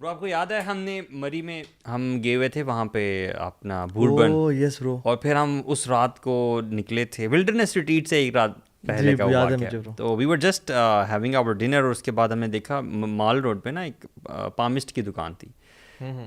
برو آپ کو یاد ہے ہم نے مری میں ہم گئے ہوئے تھے وہاں پہ اپنا بھوربن, یس برو, اور پھر ہم اس رات کو نکلے تھے ولڈرنیس ریٹریٹ سے ایک رات پہلے کا واقعہ. تو we were just having our dinner, اور اس کے بعد ہم نے دیکھا مال روڈ پہ نا ایک پامسٹ کی دکان تھی.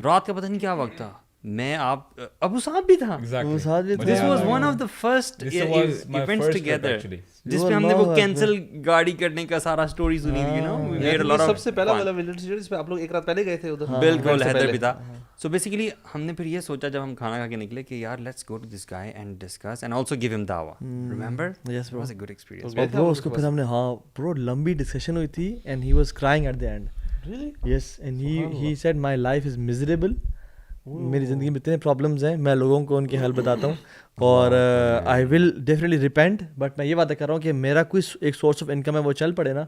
رات کا پتہ نہیں کیا وقت تھا, میں آپ ابو صاحب بھی تھا. This was one of the first events together جس میں ہم نے وہ کینسل گاڑی کرنے کا سارا سٹوری سنی تھی. سب سے پہلا والا ولڈرنیس جس پہ آپ لوگ ایک رات پہلے گئے تھے ادھر. بالکل حیدر بھی تھا. سو بیسیکلی ہم نے پھر یہ سوچا جب ہم کھانا کھا کے نکلے کہ یار let's go to this guy and discuss and also give ہم دعوا. ریممبر یس برو, واز اے گڈ ایکسپیرینس برو. اس کو پھر ہم نے ہاں برو لمبی ڈسکشن ہوئی تھی and he was crying at the end. Yes, and he said my life is miserable. میری زندگی میں اتنے پرابلمز ہیں, میں لوگوں کو ان کی حل بتاتا ہوں, اور آئی ول ڈیفینیٹلی ریپینٹ, بٹ میں یہ وعدہ کر رہا ہوں کہ میرا کوئی ایک سورس آف انکم ہے وہ چل پڑے نا,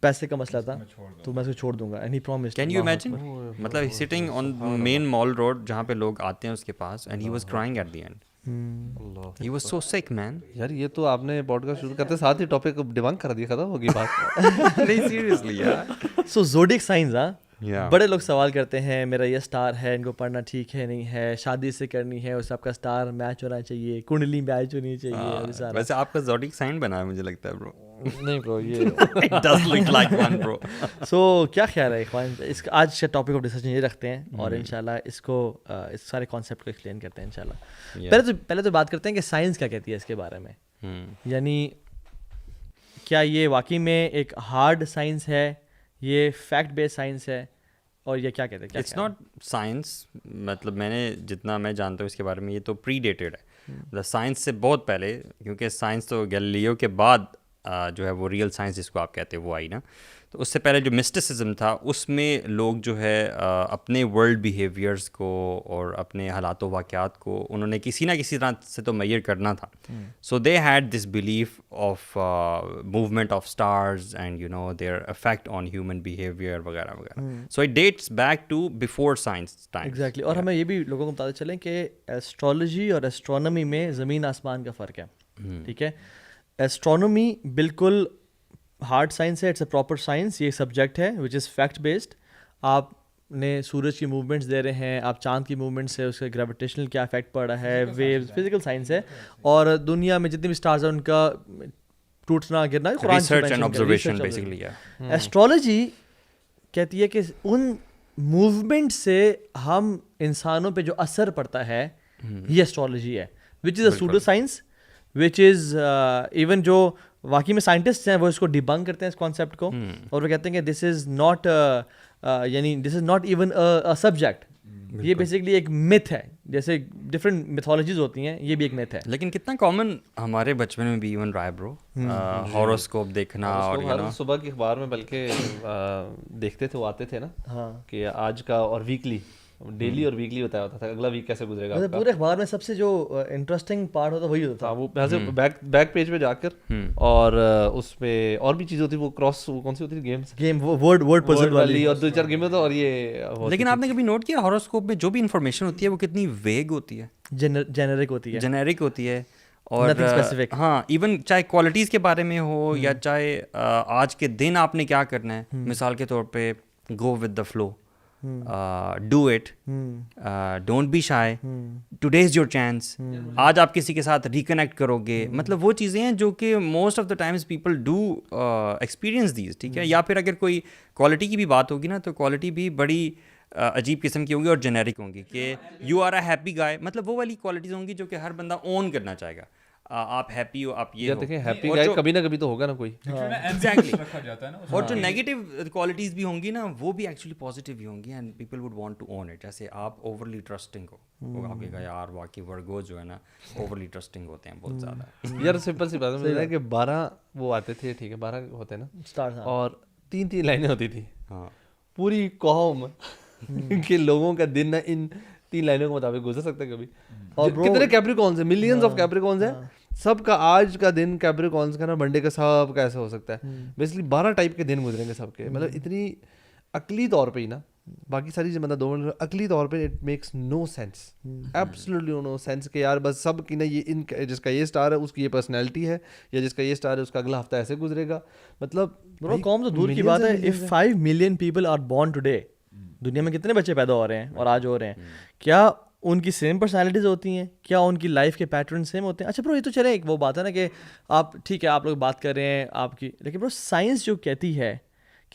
پیسے کا مسئلہ تھا تو میں اس کو چھوڑ دوں گا. And he promised. Can you imagine, مطلب sitting on main Mall Road جہاں پہ لوگ آتے ہیں اس کے پاس, and he was crying at the end. He was so sick, man. یار یہ تو آپ نے پوڈ کاسٹ شروع کرتے ساتھ ہی ٹاپک ڈیبنک کر دیا, ختم ہوگی بات. نہیں سیریسلی یار. سو زوڈیک سائنز, بڑے لوگ سوال کرتے ہیں میرا یہ اسٹار ہے, ان کو پڑھنا ٹھیک ہے نہیں ہے, شادی سے کرنی ہے, اس آپ کا اسٹار میچ ہونا چاہیے, کنڈلی میچ ہونی چاہیے. ویسے آپ کا زوڈیک سائن بنا ہے مجھے لگتا ہے برو. نہیں برو, یہ It does look like one, bro. سو کیا خیال ہے اخوان, اس کا آج کا ٹاپک آف ڈسکشن یہ رکھتے ہیں, اور انشاءاللہ اس کو اس سارے کانسیپٹ کو ایکسپلین کرتے ہیں انشاءاللہ. پہلے تو بات کرتے ہیں کہ سائنس کیا کہتی ہے اس کے بارے میں. یعنی کیا یہ واقعی میں ایک ہارڈ سائنس ہے, یہ فیکٹ بیس سائنس ہے, اور یہ کیا کہتے ہیں؟ اٹس ناٹ سائنس, مطلب میں نے جتنا میں جانتا ہوں اس کے بارے میں, یہ تو پری ڈیٹڈ ہے, مطلب سائنس سے بہت پہلے, کیونکہ سائنس تو گیلیلیو کے بعد جو ہے وہ ریئل سائنس جس کو آپ کہتے ہیں وہ آئی نا. تو اس سے پہلے جو مسٹسزم تھا اس میں لوگ جو ہے اپنے ورلڈ بیہیویئرس کو اور اپنے حالات و واقعات کو انہوں نے کسی نہ کسی طرح سے تو میئر کرنا تھا. So they had this belief of movement of stars and you know their effect on human behaviour وغیرہ وغیرہ. So it dates back to before science time. Exactly. اور ہمیں یہ بھی لوگوں کو بتاتے چلیں کہ ایسٹرولوجی اور ایسٹرونومی میں زمین آسمان کا فرق ہے. ٹھیک ہے, ایسٹرونومی بالکل ہارڈ سائنس ہے, اٹس اے پراپر سائنس, یہ سبجیکٹ ہے وچ از فیکٹ بیسڈ. آپ نے سورج کی موومنٹس دے رہے ہیں, آپ چاند کی موومنٹ سے اس کا گریویٹیشنل کیا افیکٹ پڑ رہا ہے, ویوز, فزیکل سائنس ہے. اور دنیا میں جتنے بھی اسٹارز ہیں ان کا ٹوٹنا گرنا ریسرچ اینڈ آبزرویشن بیسیکلی ہے. ایسٹرولوجی کہتی ہے کہ ان موومنٹ سے ہم انسانوں پہ جو اثر پڑتا ہے یہ ایسٹرولوجی ہے, which is a pseudoscience, which is even جو واقعی میں سائنٹسٹ ہیں وہ اس کو ڈیبنک کرتے ہیں اس کانسیپٹ کو, اور وہ کہتے ہیں کہ دس از ناٹ یعنی this is not even a subject, یہ بیسکلی ایک متھ ہے. جیسے ڈفرینٹ میتھولوجیز ہوتی ہیں, یہ بھی ایک متھ ہے. لیکن کتنا کامن ہمارے بچپن میں بھی ایون رہا ہے برو, ہاروسکوپ دیکھنا, اور صبح کے اخبار میں بلکہ دیکھتے تھے, وہ آتے تھے نا کہ آج کا, اور ویکلی, ڈیلی اور ویکلی بتایا ہوتا تھا اگلا ویک کیسے گزرے گا. پورے اخبار میں سب سے جو انٹرسٹنگ پارٹ ہوتا وہی ہوتا, وہ بیک پیج پہ جا کر, اور اس پہ اور بھی چیزیں ہوتی, وہ کراس کون سی ہوتی تھی, گیم ورڈ پزل والی, اور 2-4 گیمیں تو. اور یہ لیکن آپ نے کبھی نوٹ کیا ہاروسکوپ میں جو بھی انفارمیشن ہوتی ہے وہ کتنی ویگ ہوتی ہے, جنیرک ہوتی ہے, اور ہاں ایون چاہے کوالٹیز کے بارے میں ہو یا چاہے آج کے دن آپ نے کیا کرنا ہے. مثال کے طور پہ go with the flow, do it, don't be shy, today is your chance, آج آپ کسی کے ساتھ ریکنیکٹ کرو گے. مطلب وہ چیزیں ہیں جو کہ most of the times people do experience these. ٹھیک ہے, یا پھر اگر کوئی کوالٹی کی بھی بات ہوگی نا تو کوالٹی بھی بڑی عجیب قسم کی ہوں گی اور جنیرک ہوں گی, کہ یو آر اے ہیپی گائے, مطلب وہ والی کوالٹیز ہوں گی جو کہ ہر بندہ اون کرنا چاہے گا. آپ ہیپی ہو, آپ یہ دیکھیں ہیپی گائے کبھی نہ کبھی تو ہوگا نا کوئی. ایگزیکٹلی. اور جو نیگیٹو کوالٹیز بھی ہوں گی نا وہ بھی ایکچولی پازیٹیو ہی ہوں گی, and people would want to own it. جیسے آپ اوورلی ٹرسٹنگ ہو, آپ کہا یار واقعی ورگوز جو ہے نا اوورلی ٹرسٹنگ ہوتے ہیں بہت زیادہ. یار سمپل سی بات ہے کہ 12 وہ آتے تھے, ٹھیک ہے 12 ہوتے ہیں نا, اور 3 لائنیں ہوتی تھی. ہاں, پوری قوم کے لوگوں کا دن نہ ان 3 لائنوں کے مطابق گزر سکتا ہے کبھی. اور کتنے کیپریکونز ہیں, ملینز آف کیپریکونز ہیں, سب کا آج کا دن کیپریکونز کا نا منڈے کا سب کا ایسا ہو سکتا ہے. بیسکلی 12 ٹائپ کے دن گزریں گے سب کے. مطلب اتنی عقلی طور پہ ہی نا, باقی ساری چیزیں بندہ 2 منٹ عقلی طور پہ it makes no sense, absolutely no sense, کہ یار بس سب کی نا یہ ان جس کا یہ اسٹار ہے اس کی یہ پرسنالٹی ہے, یا جس کا یہ اسٹار ہے اس کا اگلا ہفتہ ایسے گزرے گا. مطلب قوم تو دور کی بات ہے, if 5 million people are born today, دنیا میں کتنے بچے پیدا ہو رہے ہیں اور آج ہو رہے ہیں, کیا ان کی سیم پرسنالٹیز ہوتی ہیں, کیا ان کی لائف کے پیٹرن سیم ہوتے ہیں؟ اچھا برو یہ تو چلے ایک وہ بات ہے نا کہ آپ ٹھیک ہے آپ لوگ بات کر رہے ہیں آپ کی, لیکن برو سائنس جو کہتی ہے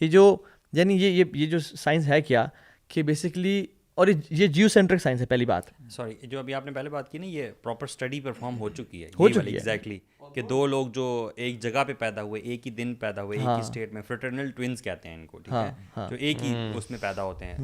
کہ جو یعنی یہ جو سائنس ہے کیا کہ بیسکلی, اور یہ جیو سینٹرک سائنس ہے پہلی بات. سوری جو ابھی آپ نے پہلے بات کی نا, یہ پراپر اسٹڈی پرفارم ہو چکی ہے ایگزیکٹلی کہ دو لوگ جو ایک جگہ پہ پیدا ہوئے, ایک ہی دن پیدا ہوئے, ایک ہی اسٹیٹ میں, فریٹرنل ٹوئنس کہتے ہیں ان کو, ٹھیک ہے, جو ایک ہی اس میں پیدا ہوتے ہیں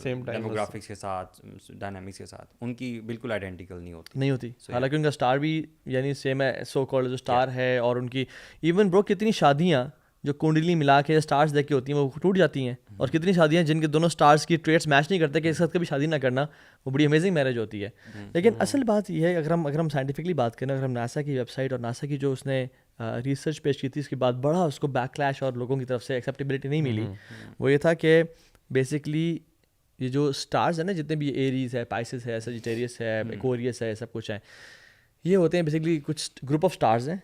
ڈیموگرافکس کے ساتھ, ڈائنامکس کے ساتھ, ان کی بالکل آئیڈینٹیکل نہیں ہوتی. حالانکہ ان کا اسٹار بھی یعنی سیم ہے, سو کالڈ جو اسٹار ہے, اور ان کی ایون برو کتنی شادیاں جو کنڈلی ملا کے اسٹارز دیکھ کے ہوتی ہیں وہ ٹوٹ جاتی ہیں, اور کتنی شادیاں جن کے دونوں اسٹارز کی ٹریٹس میچ نہیں کرتے کہ ایک ساتھ کبھی شادی نہ کرنا, وہ بڑی امیزنگ میرج ہوتی ہے. لیکن اصل بات یہ ہے اگر ہم سائنٹیفکلی بات کریں, اگر ہم ناسا کی ویب سائٹ اور ناسا کی جو اس نے ریسرچ پیش کی تھی اس کے بعد بڑا اس کو بیک کلیش اور لوگوں کی طرف سے ایکسیپٹیبلٹی نہیں ملی, وہ یہ تھا کہ بیسکلی یہ جو اسٹارز ہیں نا جتنے بھی ایریز ہے, پائسس ہے, سیجیٹیریس ہے, ایکویریس ہے, سب کچھ ہیں, یہ ہوتے ہیں بیسکلی کچھ گروپ آف اسٹارز ہیں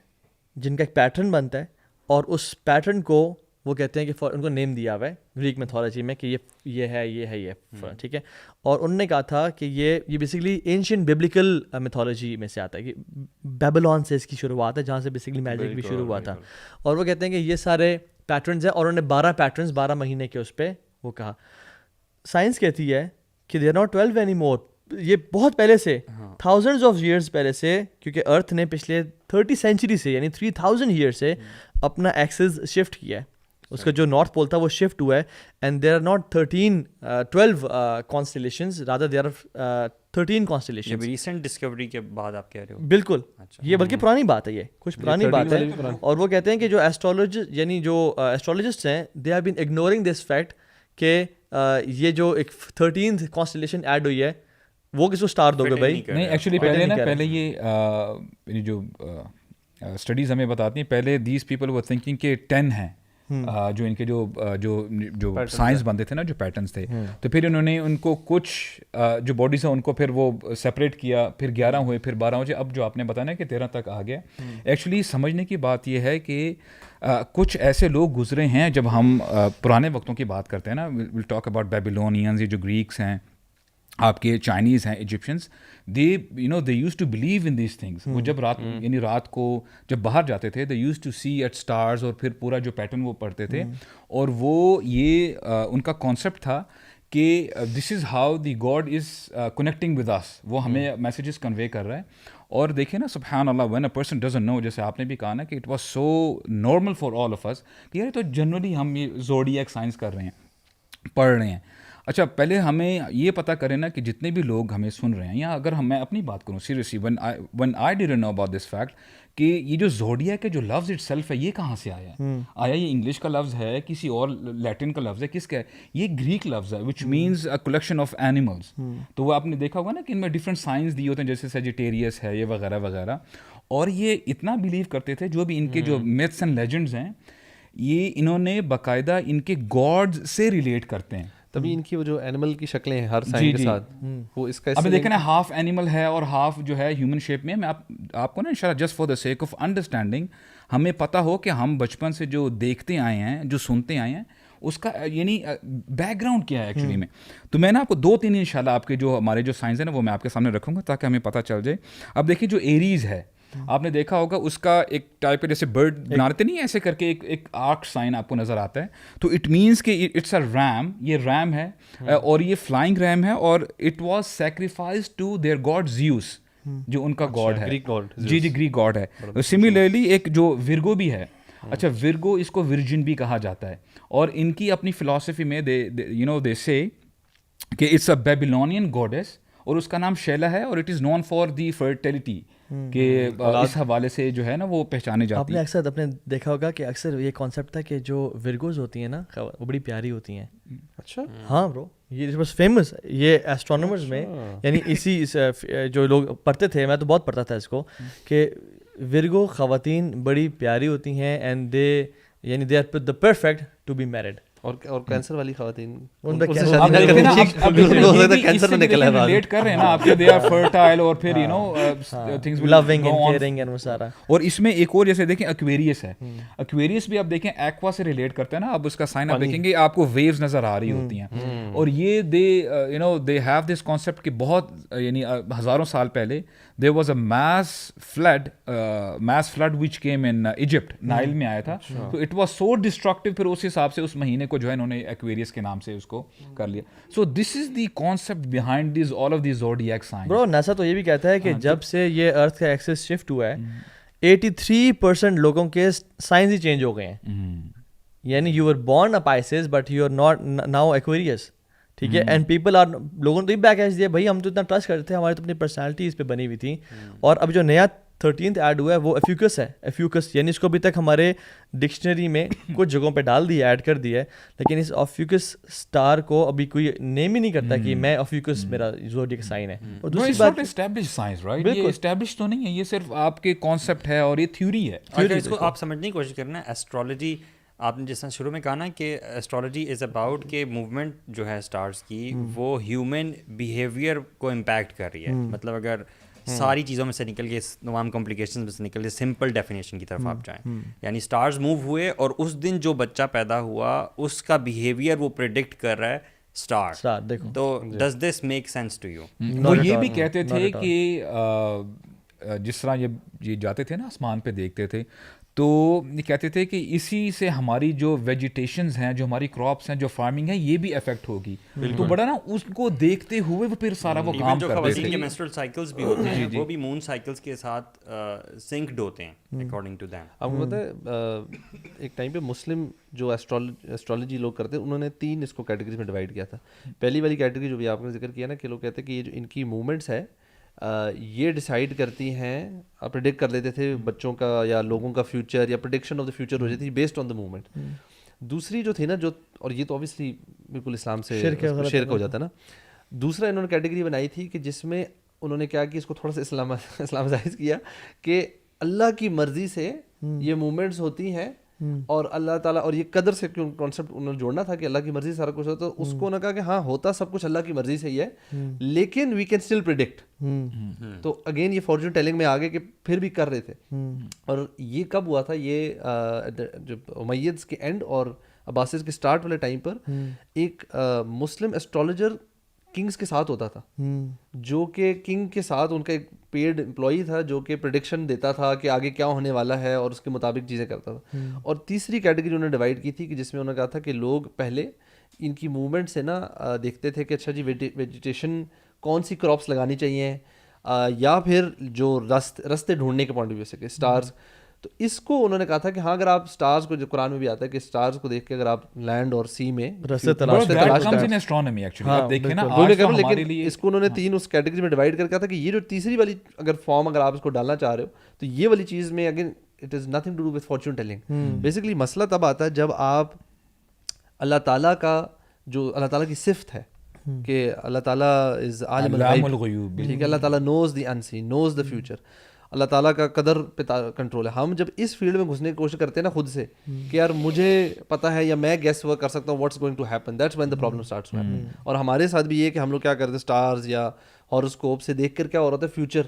جن کا ایک پیٹرن بنتا ہے, اور اس پیٹرن کو وہ کہتے ہیں کہ ان کو نیم دیا ہوا ہے گریک میتھولوجی میں کہ یہ ہے, ٹھیک ہے. اور انہوں نے کہا تھا کہ یہ بیسکلی اینشینٹ بیبلیکل میتھولوجی میں سے آتا ہے, کہ بیبلون سے اس کی شروعات ہے جہاں سے بیسکلی میجک بھی شروع ہوا تھا. اور وہ کہتے ہیں کہ یہ سارے پیٹرنز ہیں, اور انہوں نے 12 پیٹرنز 12 مہینے کے اس پہ وہ کہا. سائنس کہتی ہے کہ they are not 12 anymore, یہ بہت پہلے سے تھاؤزنڈز آف ایئرس پہلے سے, کیونکہ ارتھ نے پچھلے 30 سینچری سے یعنی 3000 ایئر سے اپنا ایکسس شفٹ کیا ہے, اس کا جو نارتھ پول تھا وہ شفٹ ہوا ہے, and there are not 12 constellations, rather there are 13 constellations. Recent discovery کے بعد آپ کہہ رہے ہو؟ بالکل, یہ بلکہ پرانی بات ہے, یہ کچھ پرانی بات ہے. اور وہ کہتے ہیں کہ جو یعنی جو ایسٹرولوجسٹ ہیں they have been ignoring this fact کہ یہ جو ایک 13th کانسٹیلیشن ایڈ ہوئی ہے وہ کس کو اسٹار دو گے بھائی؟ نہیں ایکچولی پہلے یہ جو اسٹڈیز ہمیں بتاتی ہیں, پہلے دیز پیپل ور تھنکنگ کہ 10 ہیں جو ان کے جو سائنس بنتے تھے نا, جو پیٹرنس تھے, تو پھر انہوں نے ان کو کچھ جو باڈیز ہیں ان کو پھر وہ سپریٹ کیا, پھر 11 ہوئے, پھر 12 ہوئے, اب جو آپ نے بتایا کہ 13 تک آ گیا. ایکچولی سمجھنے کی بات یہ ہے کہ کچھ ایسے لوگ گزرے ہیں, جب ہم پرانے وقتوں کی بات کرتے ہیں نا, ول ٹاک اباؤٹ بیبیلونینز, یہ جو گریکس ہیں, آپ کے چائنیز ہیں, Egyptians, they used to believe in these things. وہ جب رات کو جب باہر جاتے تھے, they used to see at stars, اور پھر پورا جو پیٹرن وہ پڑھتے تھے, اور وہ یہ ان کا کانسیپٹ تھا کہ this is how the God is connecting with us, وہ ہمیں میسیجز کنوے کر رہا ہے. اور دیکھیں نا سبحان اللہ, when a person doesn't know, جیسے آپ نے بھی کہا نا کہ it was so normal for all of us کہ یار تو جنرلی ہم یہ زوڈیاک سائنس کر رہے ہیں, پڑھ رہے ہیں. اچھا پہلے ہمیں یہ پتہ کریں نا کہ جتنے بھی لوگ ہمیں سن رہے ہیں, یا اگر میں اپنی بات کروں seriously, when I didn't know about this fact کہ یہ جو زوڈیاک کے جو لفظ اٹ سیلف ہے یہ کہاں سے آیا ہے. آیا یہ انگلش کا لفظ ہے, کسی اور لیٹن کا لفظ ہے, کس کا ہے؟ یہ گریک لفظ ہے which means a collection of animals. تو وہ آپ نے دیکھا ہوگا نا کہ ان میں ڈفرینٹ سائنس دیے ہوتے ہیں, جیسے سیجیٹیریس ہے, یہ وغیرہ وغیرہ. اور یہ اتنا بلیو کرتے تھے, جو بھی ان کے جو میتھس اینڈ لیجنڈز ہیں, یہ انہوں نے باقاعدہ ان کے گاڈز سے ریلیٹ کرتے ہیں. تبھی ان کی وہ جو اینیمل کی شکلیں ہیں ہر سائن کے ساتھ, وہ اس کا اب دیکھیں نا, ہاف اینیمل ہے اور ہاف جو ہے ہیومن شیپ میں. میں آپ کو نا انشاءاللہ just for the sake of understanding, ہمیں پتہ ہو کہ ہم بچپن سے جو دیکھتے آئے ہیں, جو سنتے آئے ہیں, اس کا یعنی بیک گراؤنڈ کیا ہے ایکچولی میں. تو میں نا آپ کو 2-3 انشاءاللہ آپ کے جو ہمارے جو سائنس ہیں نا وہ میں آپ کے سامنے رکھوں گا تاکہ ہمیں پتہ چل جائے. اب دیکھیے جو ایریز ہے, آپ نے دیکھا ہوگا اس کا ایک ٹائپ ہے, جیسے برڈ بناتے نہیں ایسے کر کے ایک آرک سائن آپ کو نظر آتا ہے, تو اٹ مینس کہ اٹس اے ریم, یہ ریم ہے, اور یہ فلائنگ ریم ہے, اور it was sacrifice to their god Zeus, جو ان کا گاڈ ہے. جی گریک گاڈ ہے. سملرلی ایک جو ورگو بھی ہے, اچھا ورگو اس کو ورجن بھی کہا جاتا ہے, اور ان کی اپنی فلاسفی میں دے سے کہ اٹس اے بیبیلونین گاڈیس, اور اس کا نام شیلا ہے, اور it is known for the fertility, کہ اس حوالے سے جو ہے نا وہ پہچانے جاتی ہیں. آپ نے اکثر آپ نے دیکھا ہوگا کہ اکثر یہ کانسیپٹ تھا کہ جو ورگوز ہوتی ہیں نا وہ بڑی پیاری ہوتی ہیں. اچھا ہاں برو, یہ بس فیمس, یہ ایسٹرونامرز میں یعنی اسی جو لوگ پڑھتے تھے, میں تو بہت پڑھتا تھا اس کو, کہ ورگو خواتین بڑی پیاری ہوتی ہیں, اینڈ دے یعنی they are the perfect to be married. اور کینسر والی خواتین ان پہ کینسر میں نکلا ہے ریلیٹ کر رہے ہیں نا آپ کے دے آر فرٹائل اور پھر you know things loving and caring and وہ سارا. اور اس میں ایک اور جیسے دیکھیں ایکویریس ہے, ایکویریس بھی آپ دیکھیں ایکوا سے ریلیٹ کرتے ہیں نا, اب اس کا سائن آپ دیکھیں گے آپ کو ویوز نظر آ رہی ہوتی ہیں, اور یہ they you know they have this concept کہ بہت یعنی ہزاروں سال پہلے there was a mass flood which came in Egypt, Nile میں آیا تھا, تو it was so destructive, پھر اس حساب سے اس مہینے کو جو ہے انہوں نے ایکویریس کے نام سے اس کو کر لیا. so this is the concept behind these all of these zodiac signs. bro NASA تو یہ بھی کہتا ہے کہ جب سے یہ ارتھ کا ایکسس شفٹ ہوا ہے 83% لوگوں کے سائنس ہی چینج ہو گئے ہیں, یعنی you are born a Pisces but you are not now Aquarius, ٹھیک ہے. اینڈ پیپل آر, لوگوں نے تو یہ بیک ایج دیا بھائی ہم تو اتنا ٹرسٹ کرتے تھے, ہماری تو اپنی پرسنالٹی اس پہ بنی ہوئی تھی. اور اب جو نیا 13th ایڈ ہوا ہے وہ ایفیوکس ہے. ایفیوکس یعنی اس کو ابھی تک ہمارے ڈکشنری میں کچھ جگہوں پہ ڈال دیا, ایڈ کر دیا ہے, لیکن اس ایفیوکس اسٹار کو ابھی کوئی نیم ہی نہیں کرتا کہ میں ایفیوکس میرا زوڈیک سائن ہے. اور دوسری بات اسٹیبلش سائنس رائٹ, یہ اسٹیبلش تو نہیں ہے, یہ صرف آپ کے کانسیپٹ ہے اور یہ تھیوری ہے. اس کو آپ سمجھنے کی کوشش کرنا. ایسٹرولوجی آپ نے جس طرح شروع میں کہا نا کہ ایسٹرولوجی از اباؤٹ کہ موومنٹ جو ہے اسٹارس کی وہ ہیومن بیہیویئر کو امپیکٹ کر رہی ہے. مطلب اگر ساری چیزوں میں سے نکل کے, تمام کمپلیکیشنز میں سے نکل کے سمپل ڈیفینیشن کی طرف آپ جائیں, یعنی اسٹارز موو ہوئے اور اس دن جو بچہ پیدا ہوا اس کا بیہیویئر وہ پریڈکٹ کر رہا ہے اسٹار. دیکھو تو does this make sense to you. وہ یہ بھی کہتے تھے کہ جس طرح یہ جاتے تھے نا آسمان پہ دیکھتے تھے, تو یہ کہتے تھے کہ اسی سے ہماری جو ویجیٹیشنز ہیں, جو ہماری کراپس ہیں, جو فارمنگ ہے, یہ بھی افیکٹ ہوگی. تو بڑا نا اس کو دیکھتے ہوئے وہ پھر سارا وہ کام کرتے تھے. جو مینسٹرل سائیکلز بھی ہوتے ہیں وہ بھی مون سائیکلز کے ساتھ سنکڈ ہوتے ہیں اکارڈنگ ٹو دیم. آپ کو پتہ ہے ایک ٹائم پہ مسلم جو ایسٹرولوجی لوگ کرتے ہیں انہوں نے 3 اس کو کیٹیگریز میں ڈیوائڈ کیا تھا. پہلی والی کیٹیگری جو بھی آپ نے ذکر کیا نا کہ لوگ کہتے ہیں کہ یہ جو ان کی موومنٹس ہے یہ ڈیسائیڈ کرتی ہیں, پریڈکٹ کر لیتے تھے بچوں کا یا لوگوں کا فیوچر, یا پریڈکشن آف دا فیوچر ہو جاتی تھی بیسڈ آن دا موومنٹ. دوسری جو تھی نا جو, اور یہ تو اوبیسلی بالکل اسلام سے شرک ہو جاتا ہے نا. دوسرا انہوں نے کیٹیگری بنائی تھی کہ جس میں انہوں نے کیا کہ اس کو تھوڑا سا اسلامائز کیا کہ اللہ کی مرضی سے یہ موومنٹس ہوتی ہیں, اور اللہ تعالیٰ, اور یہ قدر سے کیوں کانسیپٹ انہوں نے جوڑنا تھا کہ اللہ کی مرضی سے سارا کچھ ہوتا, تو اس کو انہوں نے کہا کہ ہاں ہوتا سب کچھ اللہ کی مرضی سے ہی ہے, لیکن وی کین اسٹل پریڈکٹ. تو اگین یہ فارچون ٹیلنگ میں آگے کہ پھر بھی کر رہے تھے. اور یہ کب ہوا تھا, یہ جو امیدز کے اینڈ اور عباسیز کے اسٹارٹ والے ٹائم پر ایک مسلم ایسٹرولوجر کنگز کے ساتھ ہوتا تھا, جو کہ کنگ کے ساتھ ان کا ایک پیڈ امپلائی تھا جو کہ پریڈکشن دیتا تھا کہ آگے کیا ہونے والا ہے اور اس کے مطابق چیزیں کرتا تھا. اور تیسری کیٹیگری انہوں نے ڈیوائڈ کی تھی کہ جس میں انہوں نے کہا تھا کہ لوگ پہلے ان کی موومنٹ سے نا دیکھتے تھے کہ اچھا جی ویجیٹیشن کون سی کراپس لگانی چاہیے, یا پھر جو راستے ڈھونڈنے کے پوائنٹ آف ویو سے کہ اسٹارز. تو اس کو انہوں نے کہا تھا کہ ہاں اگر آپ اسٹارز کو, جو قرآن میں بھی آتا ہے کہ اسٹارز کو دیکھ کے اگر آپ لینڈ اور سی میں راستے تلاش لیکن اس کو انہوں نے 3 اس کیٹیگری میں ڈیوائڈ کر کے کہا تھا کہ یہ جو تیسری والی اگر فارم اگر آپ اس کو ڈالنا چاہ رہے ہو تو یہ والی چیز میں again it is nothing to do with fortune telling. Basically مسئلہ تب آتا ہے جب آپ اللہ تعالیٰ کا جو اللہ تعالیٰ کی صفت ہے کہ اللہ تعالیٰ از عالم الغیب, ٹھیک ہے, اللہ تعالیٰ نوز دی انسین, نوز دا فیوچر, اللہ تعالیٰ کا قدر پہ کنٹرول ہے. ہم جب اس فیلڈ میں گھسنے کی کوشش کرتے ہیں نا خود سے کہ یار مجھے پتہ ہے یا میں گیس ورک کر سکتا ہوں what's going to happen, that's when the problem starts to happen. اور ہمارے ساتھ بھی یہ کہ ہم لوگ کیا کرتے ہیں اسٹارز یا ہاروسکوپ سے دیکھ کر کیا ہو رہا ہے فیوچر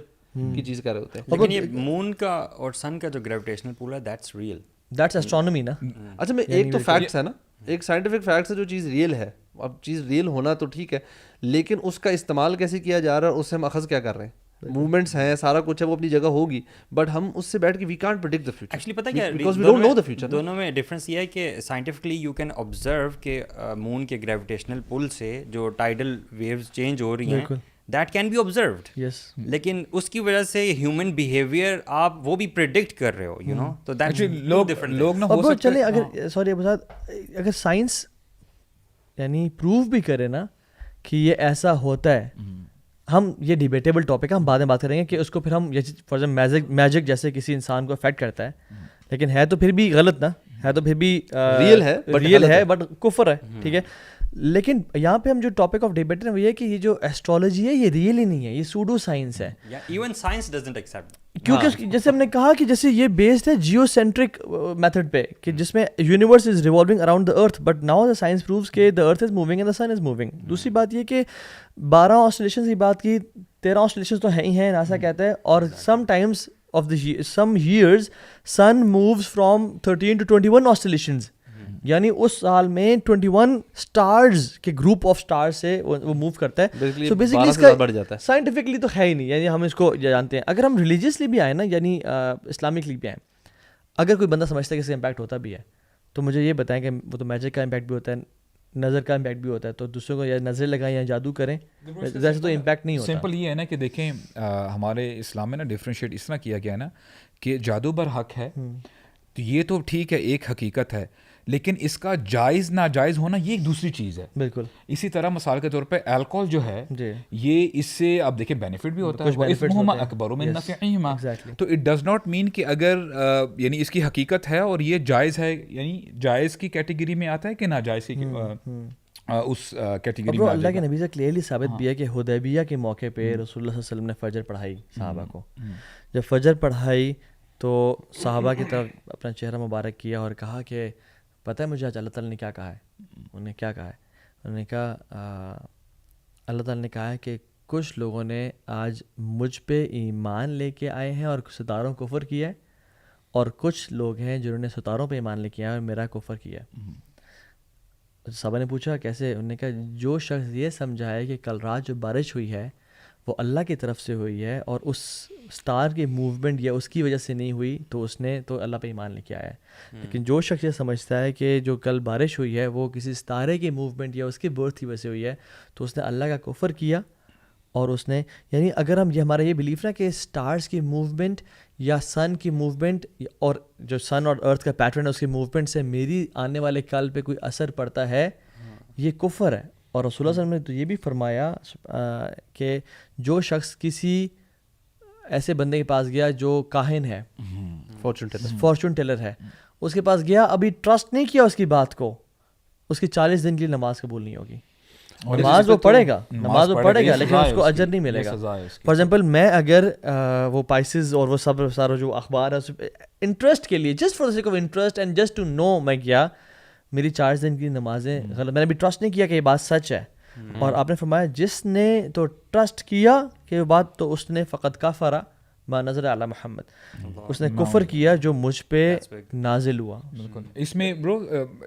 کی چیز کر رہے ہوتے ہیں. لیکن یہ مون کا اور سن کا جو گریویٹیشنل پول ہے دیٹس ریئل, دیٹس ایسٹرونومی نا. اچھا میں ایک تو فیکٹس ہے نا, ایک سائنٹیفک فیکٹس ہے جو چیز ریئل ہے. اب چیز ریئل ہونا تو ٹھیک ہے, لیکن اس کا استعمال کیسے کیا جا رہا ہے اور اس سے ہم اخذ کیا کر رہے ہیں. موومنٹس ہیں, سارا کچھ ہے, وہ اپنی جگہ ہوگی, بٹ ہم اس سے بیٹھ کے we can't predict the future. Actually پتہ کیا ہے, because we don't know the future. دونوں میں ڈفرینس یہ ہے کہ سائنٹیفکلی یو کین آبزرو کہ مون کے گریویٹیشنل پل سے جو ٹائیڈل ویوز چینج ہو رہی ہیں دیٹ کین بی آبزروڈ, لیکن اس کی وجہ سے ہیومن بیہیویئر آپ وہ بھی پریڈکٹ کر رہے ہو, یو نو. تو دیٹ لوگ نا ہو سکتا ہے. چلے اگر سوری اگر سائنس یعنی پروو بھی کرے نا کہ یہ ایسا ہوتا ہے, ہم یہ ڈیبیٹیبل ٹاپک ہے, ہم بعد میں بات کریں گے کہ اس کو پھر ہم یہ فار ایگزامپل میجک جیسے کسی انسان کو افیکٹ کرتا ہے, لیکن ہے تو پھر بھی غلط نا, ہے تو پھر بھی ریئل ہے بٹ کفر ہے, ٹھیک ہے. لیکن یہاں پہ ہم جو ٹاپک آف ڈیبیٹ ہے وہ یہ کہ یہ جو ایسٹرولوجی ہے یہ ریئل ہی نہیں ہے, یہ سوڈو سائنس ہے. ایون سائنس ڈزنٹ ایکسپٹ, کیونکہ جیسے ہم نے کہا کہ جیسے یہ بیسڈ ہے جیو سینٹرک میتھڈ پہ کہ جس میں universe is revolving around the earth, but now the science proves کہ the earth is moving and the sun is moving. دوسری بات یہ کہ 12 آسلیشنز کی بات کی, 13 آسلیشنز تو ہیں ہی ہیں, ناسا کہتا ہے, اور some times of the some years sun moves from 13 to 21 oscillations, یعنی اس سال میں 21 سٹارز کے گروپ آف سٹار سے وہ موو کرتا ہے. سو بیسکلی اس کا سائنٹیفکلی تو ہے ہی نہیں, یعنی ہم اس کو جانتے ہیں. اگر ہم ریلیجیسلی بھی آئیں نا, یعنی اسلامکلی بھی آئیں, اگر کوئی بندہ سمجھتا ہے کہ اس کا امپیکٹ ہوتا بھی ہے تو مجھے یہ بتائیں کہ وہ تو میجک کا امپیکٹ بھی ہوتا ہے, نظر کا امپیکٹ بھی ہوتا ہے, تو دوسروں کو یا نظر لگائیں یا جادو کریں, ویسے تو امپیکٹ نہیں ہوتا. سمپل یہ ہے نا کہ دیکھیں ہمارے اسلام میں نا ڈفرینشیٹ اس طرح کیا گیا ہے نا کہ جادو بر حق ہے, تو یہ تو ٹھیک ہے, ایک حقیقت ہے, لیکن اس کا جائز ناجائز ہونا یہ ایک دوسری چیز ہے. بالکل اسی طرح مثال کے طور پہ الکوہول جو ہے یہ اس سے آپ دیکھیں بینیفٹ بھی ہوتا ہے, اسمہما اکبر من نفعہما, تو اٹ ڈز ناٹ مین کہ اگر یعنی اس کی حقیقت ہے اور یہ جائز ہے, یعنی جائز کی کیٹیگری میں آتا ہے کہ ناجائز کی اس کیٹیگری میں. اللہ کے نبی سے کلیئرلی ثابت بھی ہے کہ حدیبیہ کے موقع پہ رسول اللہ صلی اللہ علیہ وسلم نے فجر پڑھائی صحابہ کو. جب فجر پڑھائی تو صحابہ کی طرف اپنا چہرہ مبارک کیا اور کہا کہ پتہ ہے مجھے آج اللہ تعالیٰ نے کیا کہا ہے. انہوں نے کیا کہا ہے؟ انہوں نے کہا اللہ تعالیٰ نے کہا ہے کہ کچھ لوگوں نے آج مجھ پہ ایمان لے کے آئے ہیں اور ستاروں کو کفر کیا ہے, اور کچھ لوگ ہیں جنہوں نے ستاروں پہ ایمان لے کے آئے اور میرا کفر کیا ہے. صحابہ نے پوچھا کیسے؟ انہوں نے کہا جو شخص یہ سمجھا ہے کہ کل رات جو بارش ہوئی ہے وہ اللہ کی طرف سے ہوئی ہے اور اس سٹار کی موومنٹ یا اس کی وجہ سے نہیں ہوئی تو اس نے تو اللہ پہ ایمان لے کے آیا ہے. لیکن جو شخص یہ سمجھتا ہے کہ جو کل بارش ہوئی ہے وہ کسی ستارے کی موومنٹ یا اس کی برتھ کی وجہ سے ہوئی ہے تو اس نے اللہ کا کفر کیا. اور اس نے یعنی اگر ہم یہ ہمارا یہ بلیف نا کہ سٹارز کی موومنٹ یا سن کی موومنٹ اور جو سن اور ارتھ کا پیٹرن ہے اس کی موومنٹ سے میری آنے والے کل پہ کوئی اثر پڑتا ہے, یہ کفر ہے. اور رسول اللہ صلی اللہ علیہ وسلم نے تو یہ بھی فرمایا کہ جو شخص کسی ایسے بندے کے پاس گیا جو کاہن ہے, فارچون ٹیلر ہے, اس کے پاس گیا, ابھی ٹرسٹ نہیں کیا اس کی بات کو, اس کی 40 دن کے لیے نماز قبول نہیں ہوگی. نماز وہ پڑھے گا, نماز وہ پڑھے گا, لیکن اس کو اجر نہیں ملے گا. فار ایگزامپل میں اگر وہ پائسز اور وہ سب سارا جو اخبار ہے انٹرسٹ کے لیے, just for the sake of interest and just to know, میں گیا, میری 40 دن کی نمازیں غلط, میں نے بھی ٹرسٹ نہیں کیا کہ یہ بات سچ ہے. اور آپ نے فرمایا جس نے تو ٹرسٹ کیا کہ یہ بات, تو اس نے فقط کفر ما نزل علی محمد, اس نے کفر کیا جو مجھ پہ نازل ہوا. بالکل. اس میں برو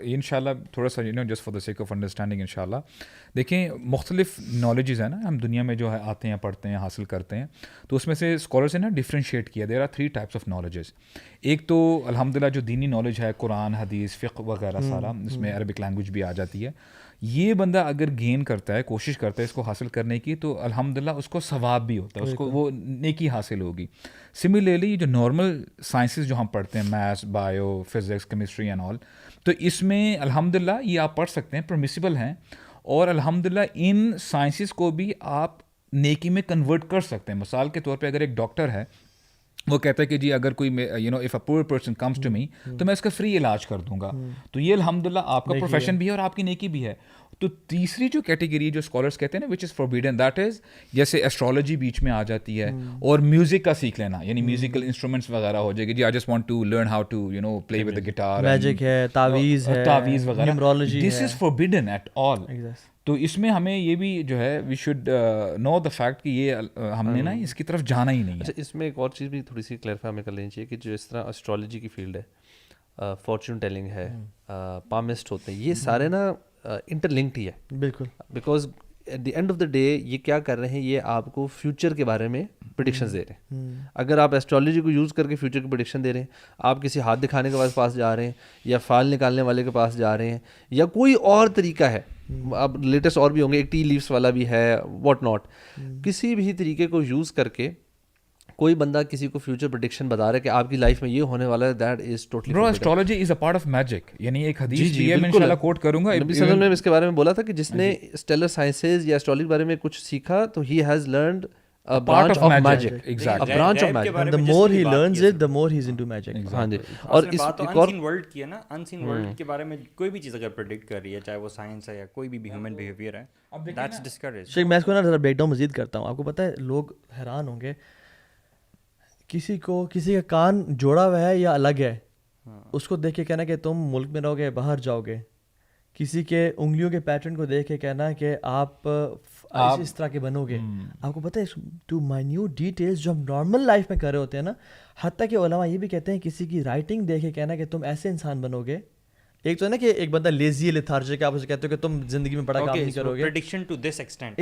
انشاءاللہ تھوڑا سا just for the sake of understanding انشاءاللہ دیکھیں مختلف نالجز ہیں نا ہم دنیا میں جو ہے آتے ہیں, پڑھتے ہیں, حاصل کرتے ہیں, تو اس میں سے اسکالرس نے نا ڈفرینشیٹ کیا. There are 3 types of knowledges. ایک تو الحمدللہ جو دینی نالج ہے, قرآن, حدیث, فقہ وغیرہ سارا, اس میں عربک لینگویج بھی آ جاتی ہے. یہ بندہ اگر گین کرتا ہے, کوشش کرتا ہے اس کو حاصل کرنے کی, تو الحمدللہ اس کو ثواب بھی ہوتا ہے, اس کو وہ نیکی حاصل ہوگی. سملرلی جو نارمل سائنسز جو ہم پڑھتے ہیں, maths, bio, physics, chemistry and all, تو اس میں الحمدللہ یہ آپ پڑھ سکتے ہیں, پرمیسیبل ہیں, اور الحمدللہ ان سائنسز کو بھی آپ نیکی میں کنورٹ کر سکتے ہیں. مثال کے طور پہ اگر ایک ڈاکٹر ہے, وہ کہتا ہے کہ جی اگر کوئی if a poor person comes to me تو میں اس کا فری علاج کر دوں گا, تو یہ الحمدللہ آپ کا پروفیشن بھی ہے اور آپ کی نیکی بھی ہے. تو تیسری جو کیٹیگری جو اسکالرس کہتے ہیں نا وچ از فوربیڈن, دیٹ از جیسے ایسٹرالوجی بیچ میں آ جاتی ہے, اور میوزک کا سیکھ لینا, یعنی میوزیکل انسٹرومنٹس وغیرہ ہو جائے گی, جی I just want to learn how to play with the guitar, magic ہے, تعویذ ہے, تعویذ وغیرہ, نیومرولوجی, دس از فوربیڈن ایٹ آل. تو اس میں ہمیں یہ بھی جو ہے we should know the fact کہ یہ ہم نے نا اس کی طرف جانا ہی نہیں ہے. اچھا, اس میں ایک اور چیز بھی تھوڑی سی کلیئرفائی ہمیں کر لینی چاہیے کہ جو اس طرح اسٹرالوجی کی فیلڈ ہے, فارچون ٹیلنگ ہے, پامسٹ ہوتے ہیں, یہ سارے نا انٹر لنکڈ ہی ہے. بالکل, because at the end of the day یہ کیا کر رہے ہیں, یہ آپ کو فیوچر کے بارے میں پریڈکشنز دے رہے ہیں. اگر آپ ایسٹرالوجی کو یوز کر کے فیوچر کی پریڈکشن دے رہے ہیں, آپ کسی ہاتھ دکھانے کے پاس جا رہے ہیں, یا فال نکالنے والے کے پاس جا رہے ہیں, یا کوئی اور طریقہ ہے, اب لیٹسٹ اور بھی ہوں گے, ایک ٹی لیوس والا بھی ہے, واٹ ناٹ, کسی بھی طریقے کو یوز کر کے کوئی بندہ کسی کو فیوچر پریڈکشن بتا رہا ہے کہ آپ کی لائف میں یہ ہونے والا ہے, دیٹ از ٹوٹلی برو astrology is a part of magic. یعنی ایک حدیث بھی ہے, میں انشاءاللہ کوٹ کروں گا, نبی صلی اللہ علیہ وسلم نے اس کے بارے میں بولا تھا کہ جس نے اسٹیلر سائنسز یا ایسٹرالوجی کے بارے میں کچھ سیکھا تو he has learned a branch of magic. Exactly. A branch of magic. And the more he learns it, the more he's into magic. ہاں جی. اور اس ایک اور unseen world کی ہے نا, unseen world کے بارے میں کوئی بھی چیز اگر پریڈکٹ کر رہی ہے, چاہے وہ سائنس ہے یا کوئی بھی ہیومن بیہیویئر ہے, that's discouraged. شیخ میں اس کو نا ذرا بریک ڈاؤن مزید کرتا ہوں. آپ کو پتہ ہے لوگ حیران ہوں گے کسی کا کان جوڑا ہوا ہے یا الگ ہے, اس کو دیکھ کے کہنا کہ تم ملک میں رہو گے باہر جاؤ گے. کسی کے انگلیوں کے پیٹرن کو دیکھ کے کہنا کہ آپ اس طرح کے بنو گے. آپ کو پتہ ہے ٹو مائنیوٹ ڈیٹیلز جو ہم نارمل لائف میں کر رہے ہوتے ہیں نا, حتیٰ کہ علماء یہ بھی کہتے ہیں کسی کی رائٹنگ دیکھ کے کہنا کہ تم ایسے انسان بنو گے. ایک تو ہے نا کہ ایک بندہ لیزی ہے, لیتھارجک ہے, آپ اسے کہتے ہو کہ تم زندگی میں بڑا کام نہیں کرو گے. prediction to this extent